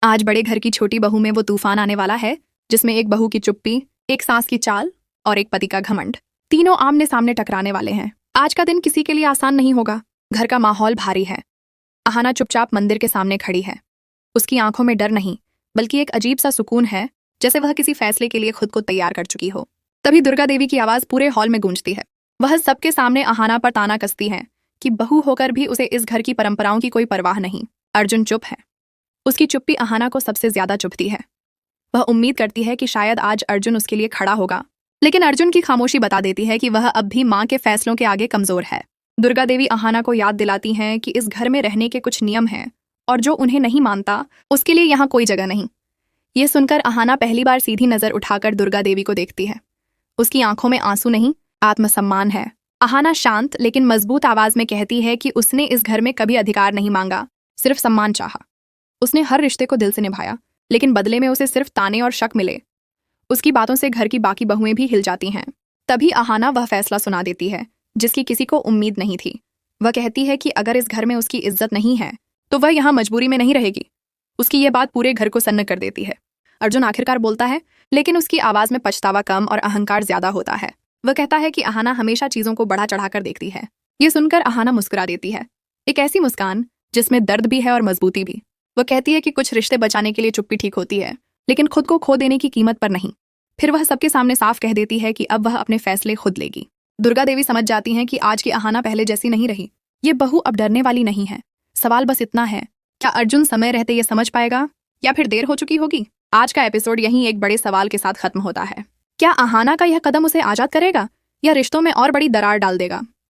आज बड़े घर की छोटी बहू में वो तूफान आने वाला है जिसमें एक बहू की चुप्पी, एक सास की चाल और एक पति का घमंड, तीनों आमने सामने टकराने वाले हैं। आज का दिन किसी के लिए आसान नहीं होगा। घर का माहौल भारी है। अहाना चुपचाप मंदिर के सामने खड़ी है। उसकी आंखों में डर नहीं, बल्कि एक अजीब सा सुकून है, जैसे वह किसी फैसले के लिए खुद को तैयार कर चुकी हो। तभी दुर्गा देवी की आवाज पूरे हॉल में गूंजती है। वह सबके सामने अहाना पर ताना कसती है कि बहू होकर भी उसे इस घर की परंपराओं की कोई परवाह नहीं। अर्जुन चुप है। उसकी चुप्पी अहाना को सबसे ज्यादा चुभती है। वह उम्मीद करती है कि शायद आज अर्जुन उसके लिए खड़ा होगा, लेकिन अर्जुन की खामोशी बता देती है कि वह अब भी माँ के फैसलों के आगे कमजोर है। दुर्गा देवी अहाना को याद दिलाती हैं कि इस घर में रहने के कुछ नियम हैं और जो उन्हें नहीं मानता उसके लिए यहाँ कोई जगह नहीं। ये सुनकर अहाना पहली बार सीधी नजर उठाकर दुर्गा देवी को देखती है। उसकी आंखों में आंसू नहीं, आत्मसम्मान है। अहाना शांत लेकिन मजबूत आवाज में कहती है कि उसने इस घर में कभी अधिकार नहीं मांगा, सिर्फ सम्मान चाहा। उसने हर रिश्ते को दिल से निभाया, लेकिन बदले में उसे सिर्फ ताने और शक मिले। उसकी बातों से घर की बाकी बहुएं भी हिल जाती हैं। तभी अहाना वह फैसला सुना देती है जिसकी किसी को उम्मीद नहीं थी। वह कहती है कि अगर इस घर में उसकी इज्जत नहीं है तो वह यहाँ मजबूरी में नहीं रहेगी। उसकी ये बात पूरे घर को सन्न कर देती है। अर्जुन आखिरकार बोलता है, लेकिन उसकी आवाज में पछतावा कम और अहंकार ज्यादा होता है। वह कहता है कि अहाना हमेशा चीजों को बढ़ा चढ़ाकर देखती है। ये सुनकर अहाना मुस्कुरा देती है, एक ऐसी मुस्कान जिसमें दर्द भी है और मजबूती भी। वह कहती है कि कुछ रिश्ते बचाने के लिए चुप्पी ठीक होती है, लेकिन खुद को खो देने की कीमत पर नहीं। फिर वह सबके सामने साफ कह देती है कि अब वह अपने फैसले खुद लेगी। दुर्गा देवी समझ जाती हैं कि आज की अहाना पहले जैसी नहीं रही। ये बहू अब डरने वाली नहीं है। सवाल बस इतना है, क्या अर्जुन समय रहते ये समझ पाएगा या फिर देर हो चुकी होगी? आज का एपिसोड यहीं एक बड़े सवाल के साथ खत्म होता है। क्या अहाना का यह कदम उसे आजाद करेगा या रिश्तों में और बड़ी दरार डाल देगा?